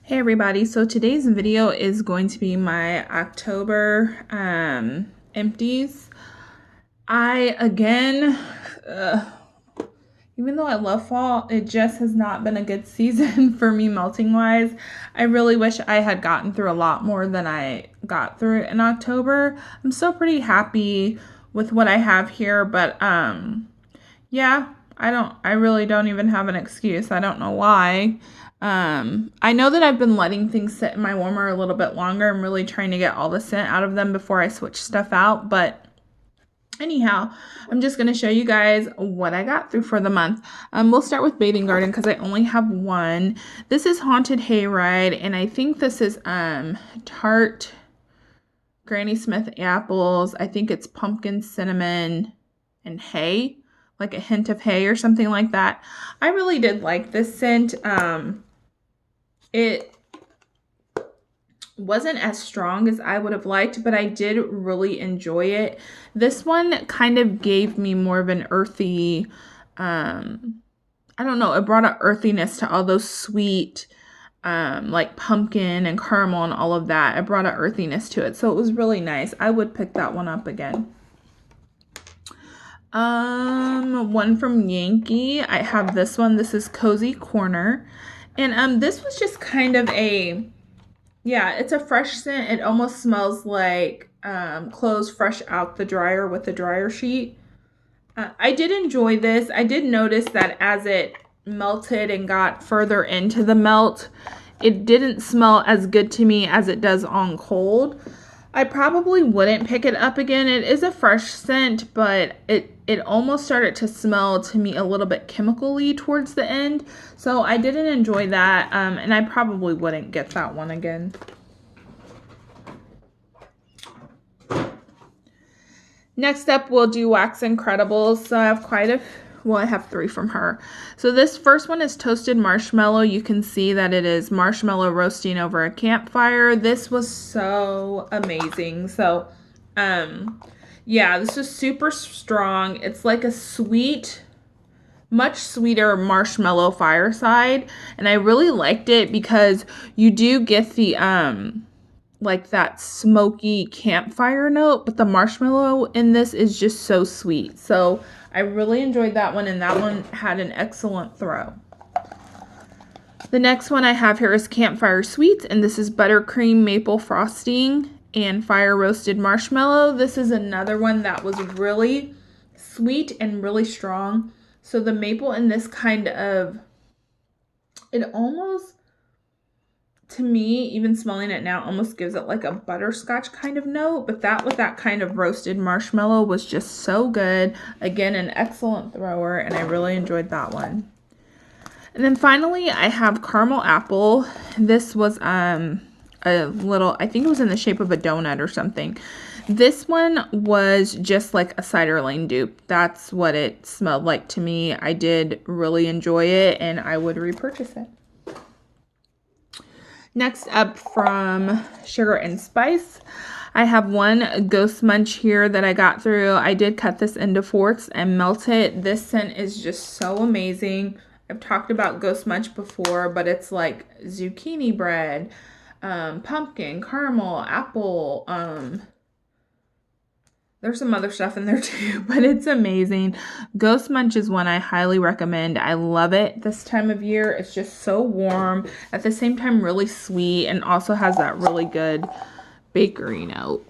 Hey everybody, so today's video is going to be my October empties. Again, even though I love fall, it just has not been a good season for me melting wise. I really wish I had gotten through a lot more than I got through in October. I'm still pretty happy with what I have here, but yeah, I really don't even have an excuse. I don't know why. I know that I've been letting things sit in my warmer a little bit longer. I'm really trying to get all the scent out of them before I switch stuff out. But anyhow, I'm just going to show you guys what I got through for the month. We'll start with Bathing Garden because I only have one. This is Haunted Hayride, and I think this is Tart Granny Smith apples. I think it's pumpkin, cinnamon, and hay, like a hint of hay or something like that. I really did like this scent. It wasn't as strong as I would have liked, but I did really enjoy it. This one kind of gave me more of an earthy, I don't know, it brought an earthiness to all those sweet, like pumpkin and caramel and all of that. It brought an earthiness to it, so it was really nice. I would pick that one up again. One from Yankee. I have this one. This is Cozy Corner. And this was just kind of it's a fresh scent. It almost smells like clothes fresh out the dryer with the dryer sheet. I did enjoy this. I did notice that as it melted and got further into the melt, it didn't smell as good to me as it does on cold. I probably wouldn't pick it up again. It is a fresh scent, but it almost started to smell to me a little bit chemically towards the end. So I didn't enjoy that, and I probably wouldn't get that one again. Next up, we'll do Wax Incredibles. So I have I have 3 from her. So this first one is Toasted Marshmallow. You can see that it is marshmallow roasting over a campfire. This was so amazing. So, yeah, this is super strong. It's like a sweet, much sweeter marshmallow fireside. And I really liked it because you do get the, like that smoky campfire note, but the marshmallow in this is just so sweet. So I really enjoyed that one, and that one had an excellent throw. The next one I have here is Campfire Sweet, and this is buttercream maple frosting and fire roasted marshmallow. This is another one that was really sweet and really strong. So the maple in this it almost, to me, even smelling it now, almost gives it like a butterscotch kind of note, but that with that kind of roasted marshmallow was just so good. Again, an excellent thrower, and I really enjoyed that one. And then finally, I have Caramel Apple. This was a little, I think it was in the shape of a donut or something. This one was just like a Cider Lane dupe. That's what it smelled like to me. I did really enjoy it, and I would repurchase it. Next up from Sugar and Spice, I have one Ghost Munch here that I got through. I did cut this into fourths and melt it. This scent is just so amazing. I've talked about Ghost Munch before, but it's like zucchini bread, pumpkin, caramel, apple, there's some other stuff in there too, but it's amazing. Ghost Munch is one I highly recommend. I love it this time of year. It's just so warm, at the same time really sweet, and also has that really good bakery note.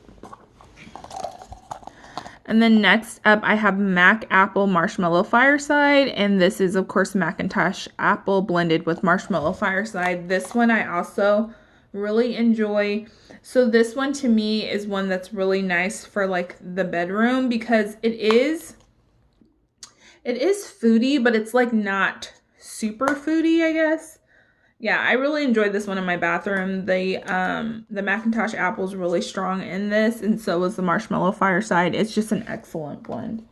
And then next up, I have Mac Apple Marshmallow Fireside, and this is, of course, Macintosh Apple blended with Marshmallow Fireside. This one I also really enjoy. So this one to me is one that's really nice for like the bedroom because it is foodie, but it's like not super foodie, I guess. Yeah, I really enjoyed this one in my bathroom. The Macintosh apple is really strong in this, and so is the Marshmallow Fireside. It's just an excellent blend.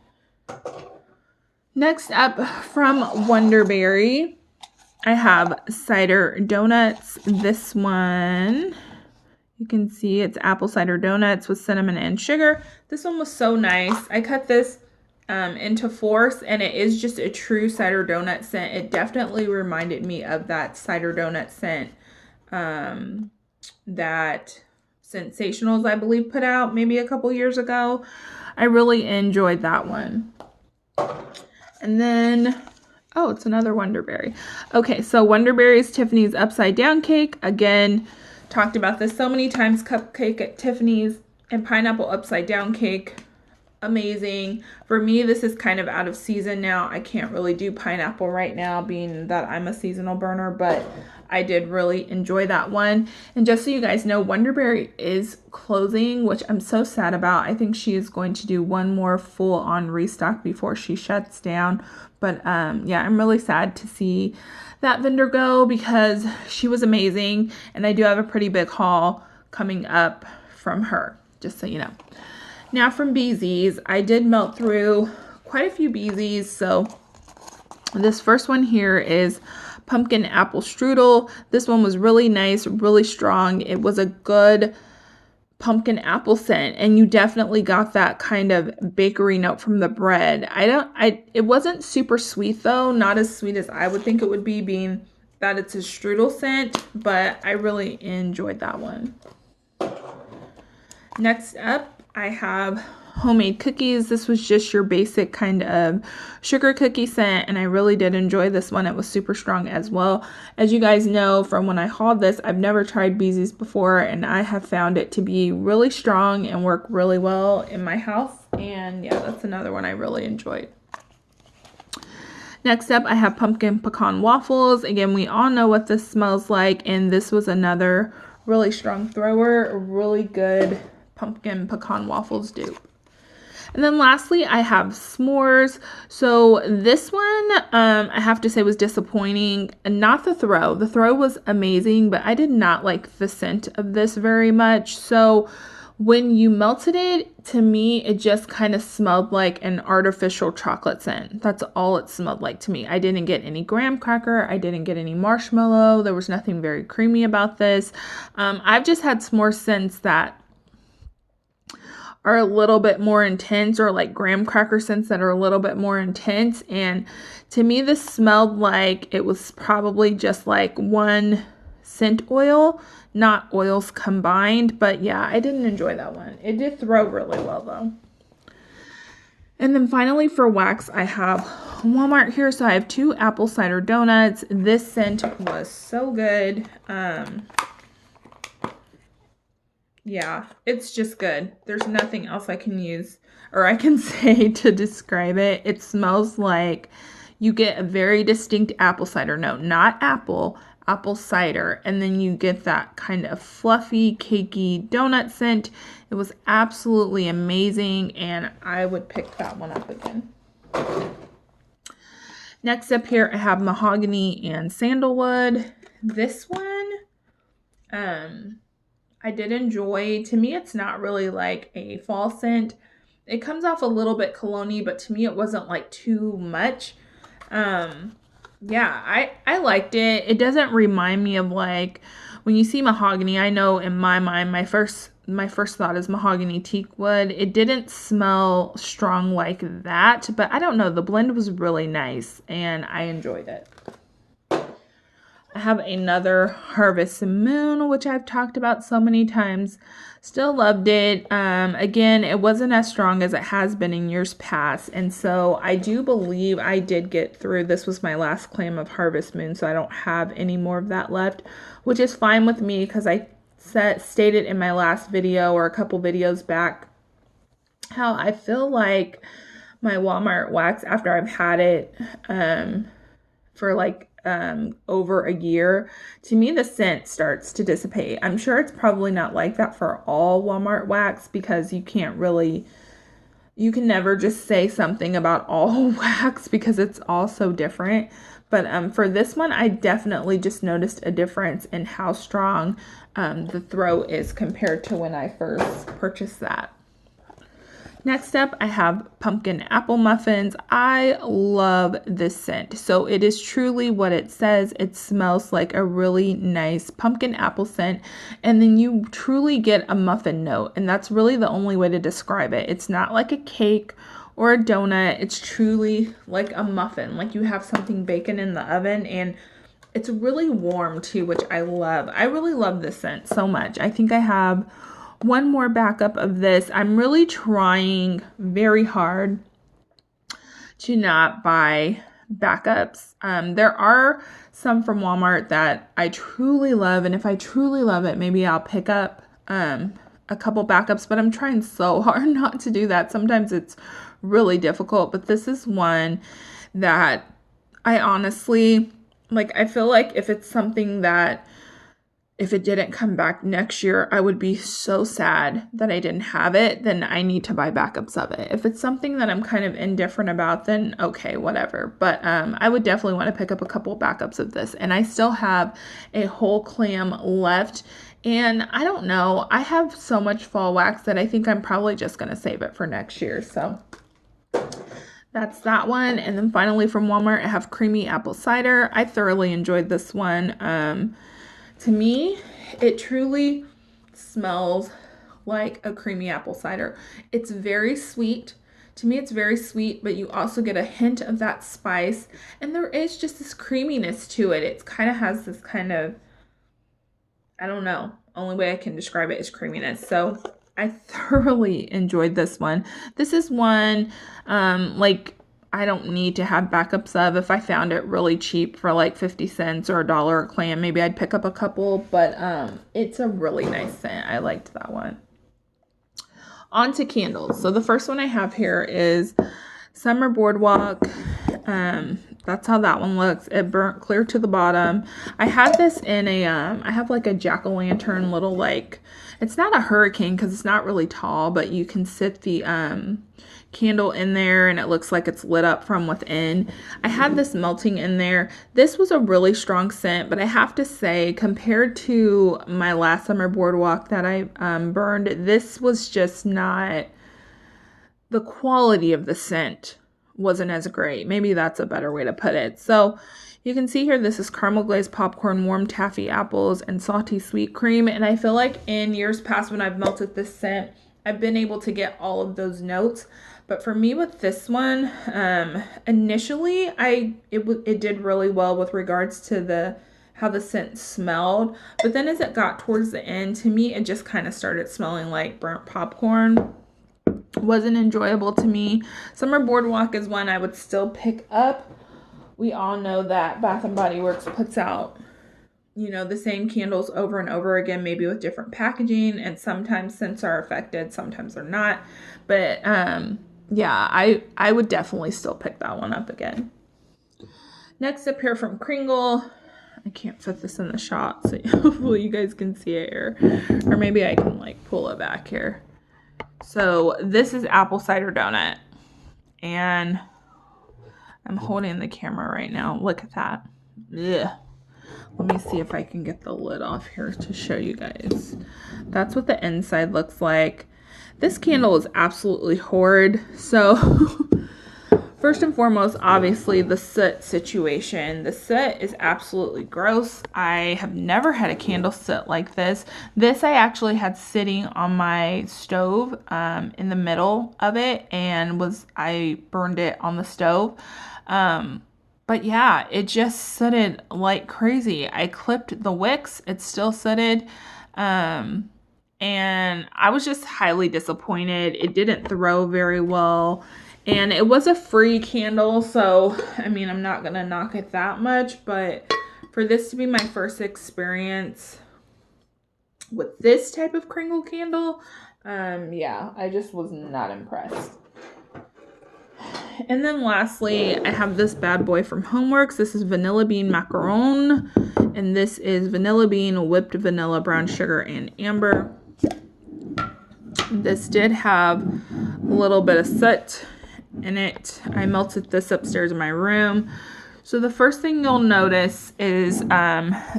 Next up from Wonderberry, I have Cider Donuts. This one, you can see it's apple cider donuts with cinnamon and sugar. This one was so nice. I cut this into fourths, and it is just a true cider donut scent. It definitely reminded me of that cider donut scent that Sensationals, I believe, put out maybe a couple years ago. I really enjoyed that one. And then, oh, it's another Wonderberry. Okay, so Wonderberry is Tiffany's Upside Down Cake. Again, talked about this so many times. Cupcake at Tiffany's and Pineapple Upside Down Cake. Amazing. For me, this is kind of out of season now. I can't really do pineapple right now, being that I'm a seasonal burner, but I did really enjoy that one. And just so you guys know, Wonderberry is closing, which I'm so sad about. I think she is going to do one more full-on restock before she shuts down. But yeah, I'm really sad to see that vendor go because she was amazing. And I do have a pretty big haul coming up from her, just so you know. Now from BZ's, I did melt through quite a few BZ's. So this first one here is Pumpkin Apple Strudel. This one was really nice, really strong. It was a good pumpkin apple scent, and you definitely got that kind of bakery note from the bread. It wasn't super sweet though, not as sweet as I would think it would be, being that it's a strudel scent, but I really enjoyed that one. Next up, I have homemade cookies. This was just your basic kind of sugar cookie scent, and I really did enjoy this one. It was super strong as well. As you guys know from when I hauled this, I've never tried BZ's before, and I have found it to be really strong and work really well in my house. And yeah, that's another one I really enjoyed. Next up, I have pumpkin pecan waffles. Again, we all know what this smells like, and this was another really strong thrower, really good pumpkin pecan waffles dupe. And then lastly, I have s'mores. So this one, I have to say, was disappointing. Not the throw. The throw was amazing, but I did not like the scent of this very much. So when you melted it, to me, it just kind of smelled like an artificial chocolate scent. That's all it smelled like to me. I didn't get any graham cracker. I didn't get any marshmallow. There was nothing very creamy about this. I've just had s'more scents that are a little bit more intense, or like graham cracker scents that are a little bit more intense. And to me, this smelled like it was probably just like one scent oil, not oils combined. But yeah, I didn't enjoy that one. It did throw really well though. And then finally for wax, I have Walmart here. So I have 2 apple cider donuts. This scent was so good. Yeah, it's just good. There's nothing else I can use or I can say to describe it. It smells like you get a very distinct apple cider note, not apple cider. And then you get that kind of fluffy, cakey donut scent. It was absolutely amazing, and I would pick that one up again. Next up here, I have Mahogany and Sandalwood. This one, I did enjoy. To me, it's not really like a fall scent. It comes off a little bit cologne-y, but to me, it wasn't like too much. Yeah, I liked it. It doesn't remind me of like when you see mahogany. I know in my mind, my first thought is mahogany teak wood. It didn't smell strong like that, but I don't know. The blend was really nice, and I enjoyed it. I have another Harvest Moon, which I've talked about so many times. Still loved it. Again, it wasn't as strong as it has been in years past. And so I do believe I did get through. This was my last claim of Harvest Moon, so I don't have any more of that left, which is fine with me because I stated in my last video or a couple videos back how I feel like my Walmart wax, after I've had it for like over a year, to me the scent starts to dissipate. I'm sure it's probably not like that for all Walmart wax because you can never just say something about all wax because it's all so different. But for this one, I definitely just noticed a difference in how strong the throw is compared to when I first purchased that. Next up, I have Pumpkin Apple Muffins. I love this scent. So it is truly what it says. It smells like a really nice pumpkin apple scent. And then you truly get a muffin note. And that's really the only way to describe it. It's not like a cake or a donut. It's truly like a muffin. Like you have something baking in the oven. And It's really warm too, which I love. I really love this scent so much. I think I have one more backup of this. I'm really trying very hard to not buy backups. There are some from Walmart that I truly love, and if I truly love it, maybe I'll pick up a couple backups, but I'm trying so hard not to do that. Sometimes it's really difficult, but this is one that I honestly, like, I feel like if it's something that if it didn't come back next year, I would be so sad that I didn't have it, then I need to buy backups of it. If it's something that I'm kind of indifferent about, then okay, whatever. But I would definitely want to pick up a couple backups of this. And I still have a whole clam left. And I don't know, I have so much fall wax that I think I'm probably just going to save it for next year. So that's that one. And then finally from Walmart, I have creamy apple cider. I thoroughly enjoyed this one. To me, it truly smells like a creamy apple cider. It's very sweet. To me, it's very sweet, but you also get a hint of that spice. And there is just this creaminess to it. It kind of has this kind of, I don't know, only way I can describe it is creaminess. So I thoroughly enjoyed this one. This is one, like, I don't need to have backups of. If I found it really cheap for like 50 cents or $1 a clam, maybe I'd pick up a couple, but it's a really nice scent. I liked that one. On to candles. So the first one I have here is Summer Boardwalk. That's how that one looks. It burnt clear to the bottom. I have this in a, I have like a jack-o'-lantern little, like, it's not a hurricane because it's not really tall, but you can sit the candle in there and it looks like it's lit up from within. I had this melting in there. This was a really strong scent, but I have to say, compared to my last Summer Boardwalk that I burned, this was just not, the quality of the scent wasn't as great. Maybe that's a better way to put it. So you can see here, this is caramel glazed popcorn, warm taffy apples, and salty sweet cream. And I feel like in years past when I've melted this scent, I've been able to get all of those notes. But for me with this one, initially it did really well with regards to how the scent smelled. But then as it got towards the end, to me, it just kind of started smelling like burnt popcorn. Wasn't enjoyable to me. Summer Boardwalk is one I would still pick up. We all know that Bath & Body Works puts out, you know, the same candles over and over again, maybe with different packaging, and sometimes scents are affected, sometimes they're not. But yeah, I would definitely still pick that one up again. Next up here from Kringle. I can't fit this in the shot, so hopefully you guys can see it here. Or maybe I can like pull it back here. So this is apple cider donut. And I'm holding the camera right now. Look at that. Ugh. Let me see if I can get the lid off here to show you guys. That's what the inside looks like. This candle is absolutely horrid. So first and foremost, obviously the soot situation. The soot is absolutely gross. I have never had a candle soot like this. This I actually had sitting on my stove in the middle of it, and I burned it on the stove. But yeah, it just sooted like crazy. I clipped the wicks. It's still sooted. And I was just highly disappointed. It didn't throw very well. And it was a free candle, so, I mean, I'm not going to knock it that much. But for this to be my first experience with this type of Kringle candle, yeah, I just was not impressed. And then lastly, I have this bad boy from Homeworks. This is Vanilla Bean Macaron. And this is Vanilla Bean, Whipped Vanilla, Brown Sugar, and Amber. This did have a little bit of soot in it. I melted this upstairs in my room. So the first thing you'll notice is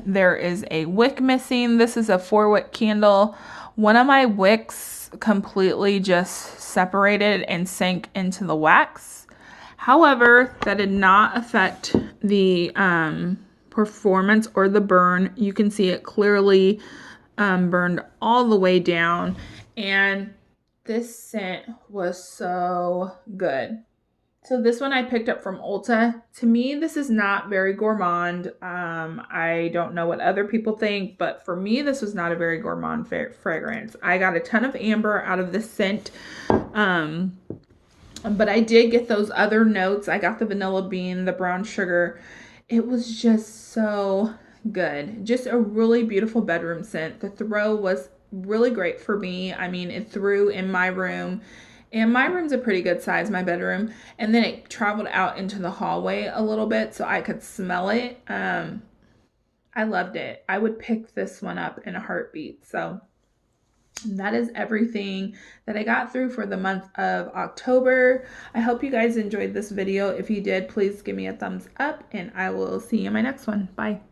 there is a wick missing. This is a 4-wick candle. One of my wicks completely just separated and sank into the wax. However, that did not affect the performance or the burn. You can see it clearly burned all the way down. And this scent was so good. So this one I picked up from Ulta. To me, this is not very gourmand. I don't know what other people think, but for me, this was not a very gourmand fragrance. I got a ton of amber out of this scent, but I did get those other notes. I got the vanilla bean, the brown sugar. It was just so good. Just a really beautiful bedroom scent. The throw was really great for me. I mean, it threw in my room. And my room's a pretty good size, my bedroom. And then it traveled out into the hallway a little bit so I could smell it. I loved it. I would pick this one up in a heartbeat. So that is everything that I got through for the month of October. I hope you guys enjoyed this video. If you did, please give me a thumbs up and I will see you in my next one. Bye.